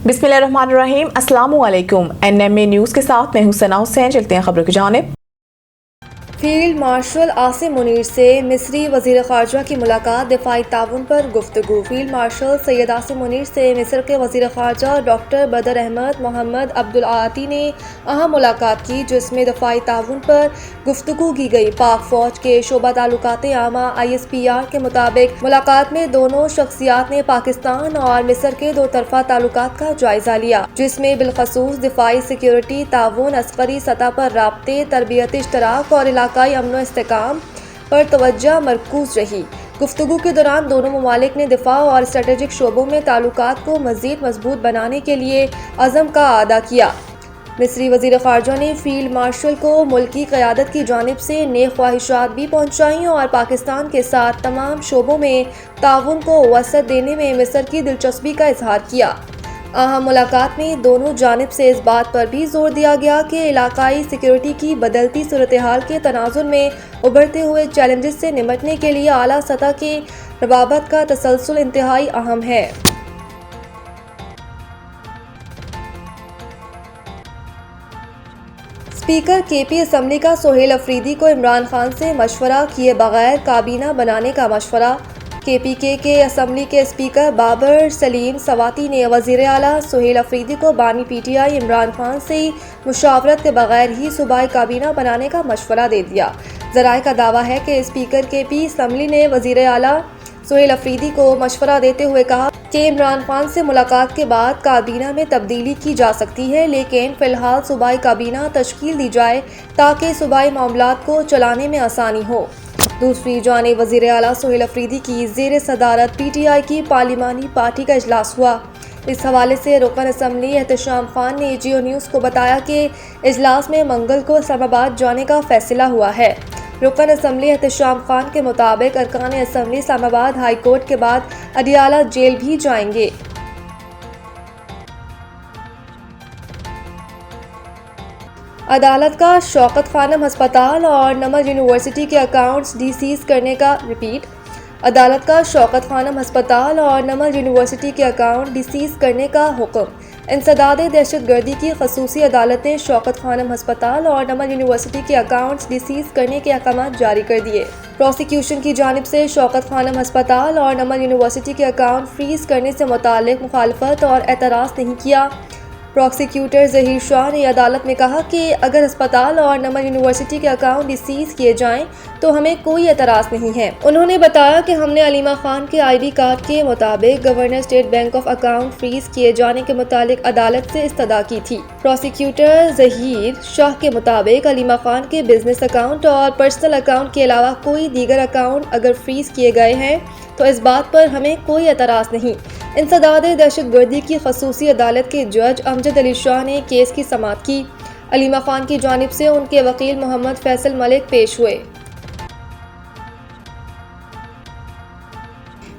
बिस्मिल्लाहिर्रहमानिर्रहीम। अस्सलाम वालेकुम। NMA न्यूज़ के साथ मैं हूं सना हुसैन। चलते हैं खबरों की जानिब। फील्ड मार्शल आसिम मुनीर से मिस्री वज़ीर ख़ारजा की मुलाकात, दिफ़ाई ताउन पर गुफ्तगू। फील्ड मार्शल सैयद आसिम मुनीर से मिस्र के वज़ीर ख़ारजा डॉक्टर बदर अहमद मोहम्मद अब्दुल आती ने अहम मुलाकात की, जिसमें दिफ़ाई ताउन पर गुफ्तगू की गई। पाक फ़ौज के शोबा ताल्लुकात आमा ISPR के मुताबिक मुलाकात में दोनों शख्सियात ने पाकिस्तान और मिस्र के दो तरफ़ा ताल्लुकात का जायज़ा लिया, जिसमें बिलखसूस दिफ़ाई सिक्योरिटी ताउन, अस्करी सतह पर राब्ते, तरबियती इश्तराक और इलाकाई अमन इस्तेहकाम पर तवज्जो मरकूज रही। गुफ्तगू के दौरान दोनों ममालिक ने दिफा और स्ट्रेटेजिक शोबों में ताल्लुकात को मज़ीद मजबूत बनाने के लिए अज़म का अदा किया। मिस्री वज़ीर ख़ारजा ने फील्ड मार्शल को मुल्क की क़यादत की जानिब से नेक ख्वाहिशात भी पहुँचाईं और पाकिस्तान के साथ तमाम शोबों में ताउन को वसअत देने में मिस्र की दिलचस्पी का इजहार किया। अहम मुलाकात में दोनों जानिब से इस बात पर भी जोर दिया गया कि इलाकाई सिक्योरिटी की बदलती सूरत हाल के तनाजुर में उभरते हुए चैलेंजेस से निपटने के लिए आला सतह के रवाबत का तसलसल इंतहाई अहम है। स्पीकर KP असम्बली का सोहेल अफरीदी को इमरान खान से मशवरा किए बगैर काबीना बनाने का मशवरा। KPK के असम्बली के स्पीकर बाबर सलीम सवाती ने वज़ीर आला सोहेल अफरीदी को बानी PTI इमरान खान से मुशावरत के बगैर ही सूबाई काबीना बनाने का मशवरा दे दिया। ज़राए का दावा है कि स्पीकर KP असम्बली ने वज़ीर आला सोहेल अफरीदी को मशवरा देते हुए कहा कि इमरान खान से मुलाकात के बाद काबीना में तब्दीली की जा सकती है, लेकिन फ़िलहाल सूबाई काबीना तश्कील दी जाए ताकि सूबाई मामलात को चलाने में आसानी हो। दूसरी जानिब वज़ीर आला सोहेल अफरीदी की ज़ेर सदारत PTI की पार्लिमानी पार्टी का इजलास हुआ। इस हवाले से रुकन असम्बली एहतशाम खान ने जियो न्यूज़ को बताया कि इजलास में मंगल को इस्लामाबाद जाने का फैसला हुआ है। रुकन असम्बली एहतशाम खान के मुताबिक अरकान असम्बली इस्लामाबाद हाई कोर्ट के बाद अडियाला जेल भी जाएंगे। अदालत का शौकत खानम हस्पताल और नमल यूनिवर्सिटी के अकाउंट्स सीज करने का रिपीट। अदालत का शौकत खानम हस्पताल और नमल यूनिवर्सिटी के अकाउंट सीज करने का हुक्म। इंसदाद दहशत गर्दी की खसूसी अदालत ने शौकत खानम हस्पताल और नमल यूनिवर्सिटी के अकाउंट्स सीज करने के अहकाम जारी कर दिए। प्रोसिक्यूशन की जानिब से शौकत खानम हस्पताल और नमल यूनिवर्सिटी के अकाउंट फ्रीज करने से मुताल्लिक मुखालफत और एतराज़ नहीं किया। प्रोसिक्यूटर ज़हीर शाह ने अदालत में कहा कि अगर अस्पताल और नमल यूनिवर्सिटी के अकाउंट सीज किए जाएं तो हमें कोई एतराज़ नहीं है। उन्होंने बताया कि हमने अलीमा खान के ID कार्ड के मुताबिक governor state bank of account freeze किए जाने के मुतालिक अदालत से इस्तदा की थी। प्रोसिक्यूटर ज़हीर शाह के मुताबिक अलीमा खान के बिजनेस अकाउंट और पर्सनल अकाउंट के अलावा कोई दीगर अकाउंट अगर फ्रीज किए गए हैं तो इस बात पर हमें कोई एतराज़ नहीं। इंसदाद दहशत गर्दी की खसूसी अदालत के जज अमजद अली शाह ने केस की समाअत की। अलीमा खान की जानिब से उनके वकील मोहम्मद फैसल मलिक पेश हुए।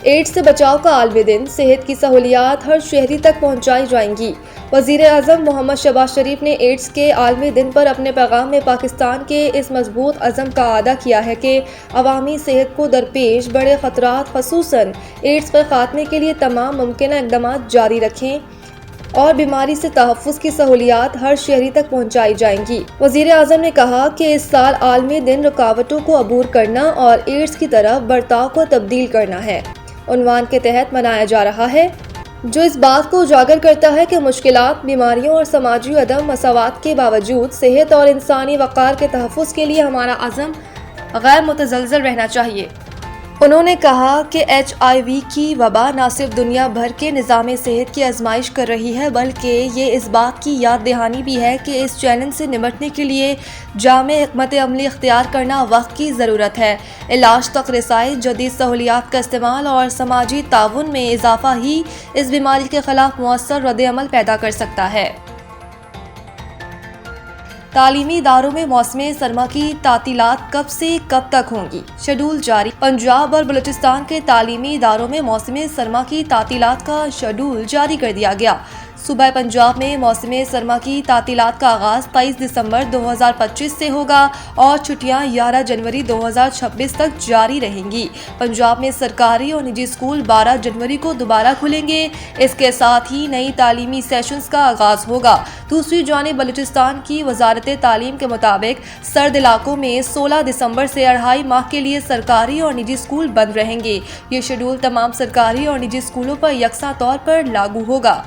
एड्स से बचाव का आलमी दिन, सेहत की सहूलियात हर शहरी तक पहुँचाई जाएंगी। वज़ीर आज़म मोहम्मद शहबाज शरीफ ने एड्स के आलमी दिन पर अपने पैगाम में पाकिस्तान के इस मजबूत अज़म का अदा किया है कि अवामी सेहत को दरपेश बड़े ख़तरात ख़ुसूसन एड्स पर ख़ात्मे के लिए तमाम मुमकिन इक़दाम जारी रखें और बीमारी से तहफ़्फ़ुज़ की सहूलियात हर शहरी तक पहुँचाई जाएंगी। वज़ीर आज़म ने कहा कि इस साल आलमी दिन रुकावटों को अबूर करना और एड्स की तरफ बर्ताव को तब्दील करना है उन्वान के तहत मनाया जा रहा है, जो इस बात को उजागर करता है कि मुश्किलात, बीमारियों और समाजी अदम मसावात के बावजूद सेहत और इंसानी वक़ार के तहफ़्फ़ुज़ के लिए हमारा अज़म गैर मुतज़लज़ल रहना चाहिए। उन्होंने कहा कि HIV की वबा न सिर्फ दुनिया भर के निज़ाम सेहत की आजमाइश कर रही है, बल्कि ये इस बात की याद दहानी भी है कि इस चैलेंज से निपटने के लिए जामे हिकमत अमली इख्तियार करना वक्त की ज़रूरत है। इलाज तक रसाई, जदीद सहूलियात का इस्तेमाल और समाजी ताउन में इजाफा ही इस बीमारी के ख़िलाफ़ मौसर रद्द-ए-अमल पैदा कर सकता है। तालीमी इदारों में मौसम सरमा की तातीलात कब से कब तक होंगी, शेड्यूल जारी। पंजाब और बलूचिस्तान के तालीमी इदारों में मौसम सरमा की तातीलात का शेड्यूल जारी कर दिया गया। صوبہ پنجاب میں موسم سرما کی تعطیلات کا آغاز 23 دسمبر 2025 سے ہوگا اور چھٹیاں 11 جنوری 2026 تک جاری رہیں گی۔ پنجاب میں سرکاری اور نجی اسکول 12 جنوری کو دوبارہ کھلیں گے۔ اس کے ساتھ ہی نئی تعلیمی سیشنز کا آغاز ہوگا۔ دوسری جانب بلوچستان کی وزارت تعلیم کے مطابق سرد علاقوں میں 16 دسمبر سے 2.5 ماہ کے لیے سرکاری اور نجی اسکول بند رہیں گے۔ یہ شیڈول تمام سرکاری اور نجی اسکولوں پر یکساں طور پر لاگو ہوگا۔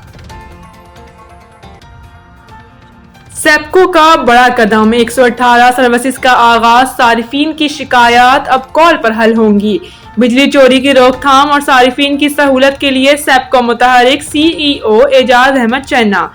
سیپکو کا بڑا قدم، 118 سروسز کا آغاز، صارفین کی شکایات اب کال پر حل ہوں گی۔ بجلی چوری کی روک تھام اور صارفین کی سہولت کے لیے سیپکو متحرک سی ای او اعجاز احمد چنا۔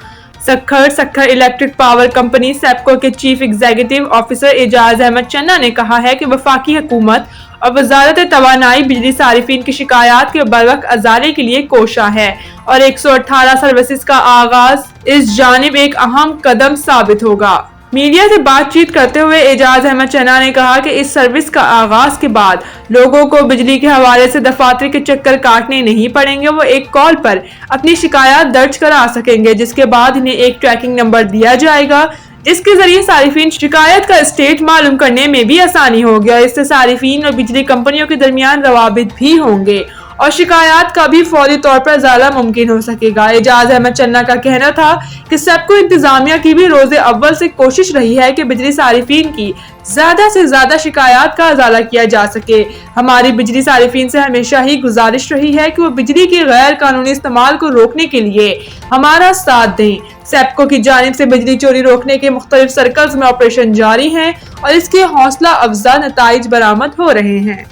Sukkur electric power company SEPCO کے چیف ایگزیکٹو آفیسر اعجاز احمد چنا نے کہا ہے کہ وفاقی حکومت اور وزارت توانائی بجلی صارفین کی شکایات کے بروقت ازالے کے لیے کوشاں ہے اور 118 سروسز کا آغاز اس جانب ایک اہم قدم ثابت ہوگا۔ میڈیا سے بات چیت کرتے ہوئے اعجاز احمد چنا نے کہا کہ اس سروس کا آغاز کے بعد لوگوں کو بجلی کے حوالے سے دفاتر کے چکر کاٹنے نہیں پڑیں گے۔ وہ ایک کال پر اپنی شکایات درج کرا سکیں گے، جس کے بعد انہیں ایک ٹریکنگ نمبر دیا جائے گا، جس کے ذریعے صارفین شکایت کا اسٹیٹ معلوم کرنے میں بھی آسانی ہوگی اور اس سے صارفین اور بجلی کمپنیوں کے درمیان روابط بھی ہوں گے اور شکایات کا بھی فوری طور پر ازالہ ممکن ہو سکے گا۔ اعجاز احمد چنا کا کہنا تھا کہ سیپکو انتظامیہ کی بھی روز اول سے کوشش رہی ہے کہ بجلی صارفین کی زیادہ سے زیادہ شکایات کا ازالہ کیا جا سکے۔ ہماری بجلی صارفین سے ہمیشہ ہی گزارش رہی ہے کہ وہ بجلی کے غیر قانونی استعمال کو روکنے کے لیے ہمارا ساتھ دیں۔ سیپکو کی جانب سے بجلی چوری روکنے کے مختلف سرکلز میں آپریشن جاری ہیں اور اس کے حوصلہ افزا نتائج برآمد ہو رہے ہیں۔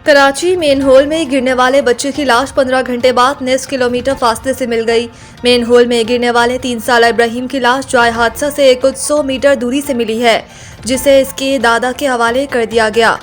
کراچی مین ہول میں گرنے والے بچے کی لاش 15 گھنٹے بعد نصف کلومیٹر فاصلے سے مل گئی۔ مین ہول میں گرنے والے 3 سالہ ابراہیم کی لاش جائے حادثہ سے کچھ 100 میٹر دوری سے ملی ہے، جسے اس کے دادا کے حوالے کر دیا گیا۔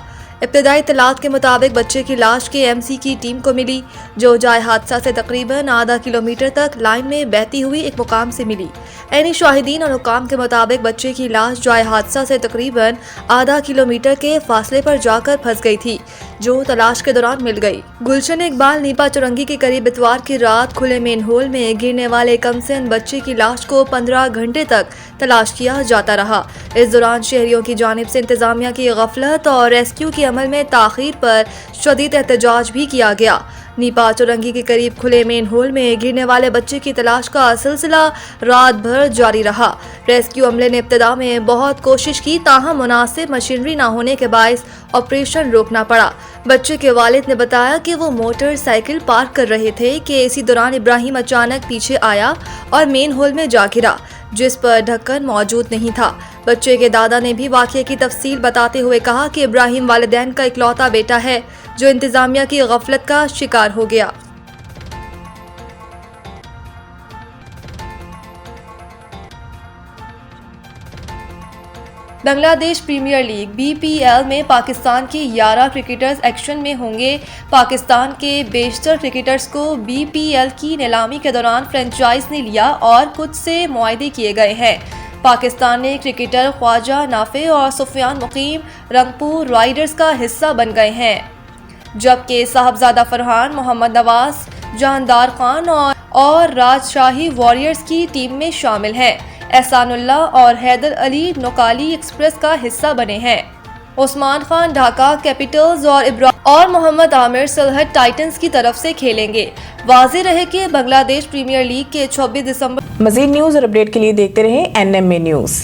ابتدائی اطلاعات کے مطابق بچے کی لاش کے ایم سی کی ٹیم کو ملی، جو جائے حادثہ سے تقریباً آدھا کلومیٹر تک لائن میں بہتی ہوئی ایک مقام سے ملی۔ عینی شاہدین اور حکام کے مطابق بچے کی لاش جائے حادثہ سے تقریباً آدھا کلومیٹر کے فاصلے پر جا کر پھنس گئی تھی، جو تلاش کے دوران مل گئی۔ گلشن اقبال نیپا چورنگی کے قریب اتوار کی رات کھلے مین ہول میں گرنے والے کم سن بچے کی لاش کو 15 گھنٹے تک تلاش کیا جاتا رہا۔ اس دوران شہریوں کی جانب سے انتظامیہ کی غفلت اور ریسکیو کے عمل میں تاخیر پر شدید احتجاج بھی کیا گیا۔ نیپا چورنگی کے قریب کھلے مین ہول میں گرنے والے بچے کی تلاش کا سلسلہ رات بھر جاری رہا۔ ریسکیو عملے نے ابتدا میں بہت کوشش کی، تاہم مناسب مشینری نہ ہونے کے باعث آپریشن روکنا پڑا۔ بچے کے والد نے بتایا کہ وہ موٹر سائیکل پارک کر رہے تھے کہ اسی دوران ابراہیم اچانک پیچھے آیا اور مین ہول میں جا گرا، جس پر ڈھکن موجود نہیں تھا۔ بچے کے دادا نے بھی واقعے کی تفصیل بتاتے ہوئے کہا کہ ابراہیم والدین کا اکلوتا بیٹا ہے جو انتظامیہ کی غفلت کا شکار ہو گیا۔ بنگلہ دیش پریمیئر لیگ BPL میں پاکستان کے 11 کرکٹرز ایکشن میں ہوں گے۔ پاکستان کے بیشتر کرکٹرز کو BPL کی نیلامی کے دوران فرنچائز نے لیا اور کچھ سے معاہدے کیے گئے ہیں۔ پاکستانی کرکٹر خواجہ نافع اور سفیان مقیم رنگپور رائڈرز کا حصہ بن گئے ہیں، جبکہ صاحبزادہ فرحان، محمد نواز، جہاندار خان اور راجشاہی واریئرز کی ٹیم میں شامل ہیں۔ احسان اللہ اور حیدر علی نوکالی ایکسپریس کا حصہ بنے ہیں۔ عثمان خان ڈھاکہ کیپٹلز اور محمد عامر سلہٹ ٹائٹنز کی طرف سے کھیلیں گے۔ واضح رہے کہ بنگلہ دیش پریمیئر لیگ کے 26 دسمبر مزید نیوز اور اپڈیٹ کے لیے دیکھتے رہیں NMA نیوز۔